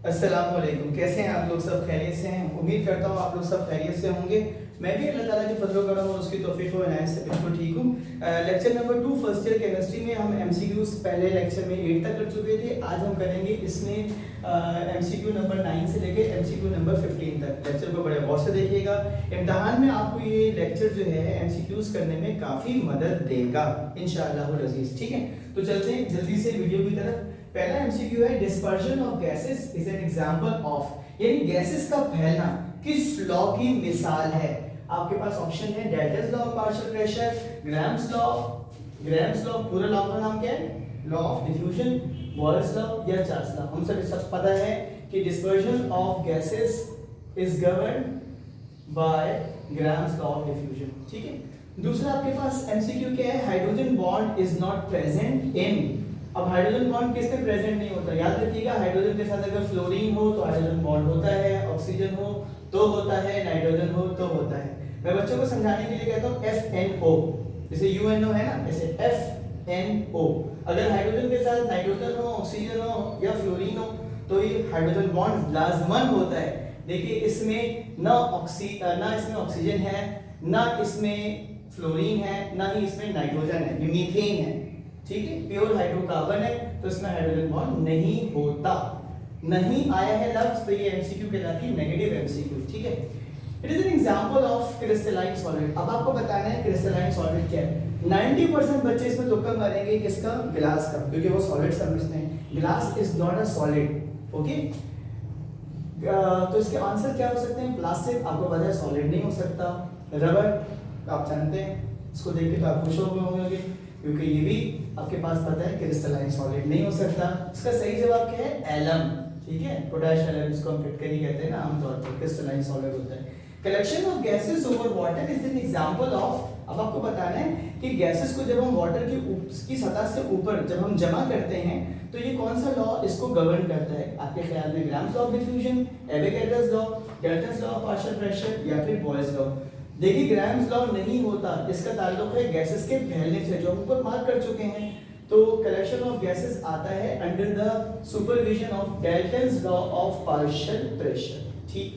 अस्सलाम वालेकुम। कैसे हैं आप लोग? सब खैरियत से हैं? उम्मीद करता हूँ आप लोग सब खैरियत से होंगे। मैं भी अल्लाह ताला की फजल करम और उसकी तौफीक व इनायत से बिल्कुल ठीक हूँ। Lecture number 2 first year chemistry में हम एमसीक्यूज पहले लेक्चर में 8 तक कर चुके थे। आज हम करेंगे इसमें एमसीक्यू नंबर 9 से लेके एमसीक्यू नंबर 15 तक। लेक्चर को बड़े गौर से देखिएगा। इम्तिहान में आपको ये लेक्चर जो है एमसीक्यूज करने में काफ़ी मदद देगा इंशाअल्लाह अज़ीज़। ठीक है, तो चलते हैं जल्दी से वीडियो की तरफ। पहला एमसीक्यू है dispersion of gases is an example of, यानी गैसेस का फैलना किस लॉ की मिसाल है। आपके पास ऑप्शन है Dalton's law of partial pressure, grams law, पूरा लॉ का नाम क्या है? Law of diffusion, Boyle's law या चार्ल्स लॉ। हम सब पता है कि dispersion of gases is governed bye grams law of diffusion. ठीक है, दूसरा आपके पास एमसीक्यू क्या है? Hydrogen bond is not present in. अब हाइड्रोजन बॉन्ड किस में प्रेजेंट नहीं होता? याद रखिएगा, हाइड्रोजन के साथ अगर फ्लोरीन हो तो हाइड्रोजन बॉन्ड होता है, ऑक्सीजन हो तो होता है, नाइट्रोजन हो तो होता है। मैं बच्चों को समझाने के लिए कहता हूँ FNO, जैसे UNO है ना, ऐसे FNO। अगर हाइड्रोजन के साथ नाइट्रोजन हो, ऑक्सीजन हो या फ्लोरीन हो तो ये हाइड्रोजन बॉन्ड लाजमन होता है। देखिए इसमें ना इसमें ऑक्सीजन है, ना इसमें फ्लोरीन है, ना ही इसमें नाइट्रोजन है, ये मीथेन है। ठीक है, प्योर हाइड्रोकार्बन है तो इसमें हाइड्रोजन बॉन्ड नहीं होता। नहीं आया है लफ्ज तो ये एमसीक्यू कहलाती है नेगेटिव एमसीक्यू। ठीक है, it is an example of crystalline solid. अब आपको बताना है क्रिस्टलाइन सॉलिड क्या है। 90% बच्चे इसमें तुक्का मारेंगे किसका? ग्लास का, क्योंकि वो सॉलिड समझते हैं। Glass is not a solid. Okay, तो इसके आंसर क्या हो सकते हैं? प्लास्टिक आपको पता है सॉलिड नहीं हो सकता। रबर आप जानते हैं, इसको देख के तो आप खुश हो गए होंगे क्योंकि ये भी आपके पास पता है क्रिस्टलाइन सॉलिड नहीं हो सकता। इसका सही जवाब क्या है? एलम। ठीक है, पोटेश एलम, जिसको हम फिटकरी कहते हैं ना आमतौर पर, क्रिस्टलाइन सॉलिड होता है। Collection of gases over water is an example of. अब आपको बताना है कि गैसेस को जब हम वाटर की सतह से ऊपर जब हम जमा करते हैं तो ये कौन सा लॉ इसको गवर्न करता है? आपके ख्याल में grams law of diffusion, Avogadro's law, Dalton's law of partial pressure या फिर बॉयल्स लॉ? देखिए ग्राम्स लॉ नहीं होता, इसका ताल्लुक है गैसेस के फैलने से, जो हम ऊपर मार्क कर चुके हैं। तो कलेक्शन ऑफ गैसेस आता है under the supervision of Dalton's law of partial pressure. ठीक,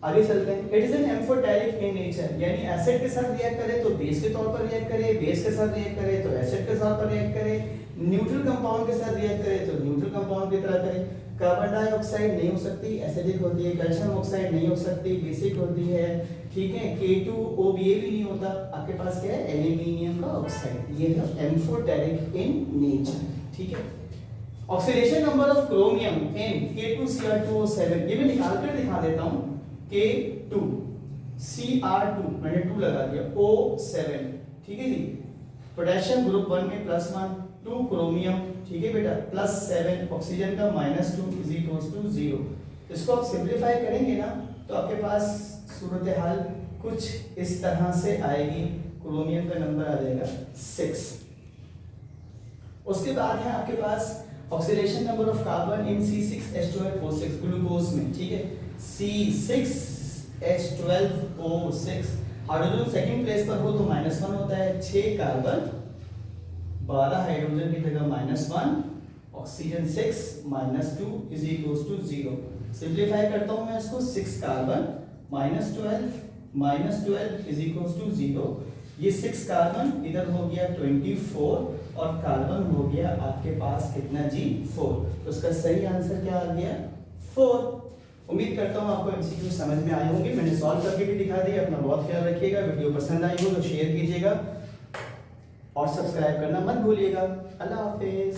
आगे चलते हैं। It is an amphoteric in nature, यानी एसिड के साथ रिएक्ट करे तो बेस के तौर पर रिएक्ट करे, बेस के साथ रिएक्ट करे तो एसिड के तौर पर रिएक्ट करे, न्यूट्रल कंपाउंड के साथ रिएक्ट करे तो न्यूट्रल कंपाउंड की तरह करे। कार्बन डाइऑक्साइड नहीं हो सकती, एसिडिक होती है। कैल्शियम ऑक्साइड नहीं हो सकती, बेसिक होती है। ठीक है, K2OBa भी नहीं होता। आपके पास क्या है? एल्यूमिनियम का ऑक्साइड। ये है एम्फोटेरिक इन नेचर। ठीक है, oxidation number of chromium in K2Cr2O7, ये मैं निकाल कर दिखा देता हूं। K2Cr2 मैंने 2 लगा दिया, O7। ठीक है जी, पोटेशियम ग्रुप 1 में +1, 2 क्रोमियम, ठीक है बेटा, +7, ऑक्सीजन का -2 इज इक्वल्स टू 0। इसको आप सिंपलीफाई करेंगे ना तो आपके पास सूरत हाल कुछ इस तरह से आएगी। क्रोमियम का नंबर आ जाएगा 6। उसके बाद है आपके पास oxidation number of carbon in C6H12O6 glucose में। ठीक है, C6H12O6, हाइड्रोजन सेकंड प्लेस पर हो तो -1 होता है। 6 कार्बन 12 हाइड्रोजन की जगह -1, oxygen 6 -2 is equals to 0। Simplify करता हूं मैं इसको, 6 कार्बन -12 इज इक्वल्स टू 0। ये 6 कार्बन इधर हो गया 24 और कार्बन हो गया आपके पास कितना जी? 4। तो इसका सही आंसर क्या आ गया? 4। उम्मीद करता हूँ आपको एमसीक्यू समझ में आए होंगे। मैंने सॉल्व करके भी दिखा दिया। अपना बहुत ख्याल रखिएगा। वीडियो पसंद आई हो तो शेयर कीजिएगा और सब्सक्राइब करना मत भूलिएगा। अल्लाह हाफिज।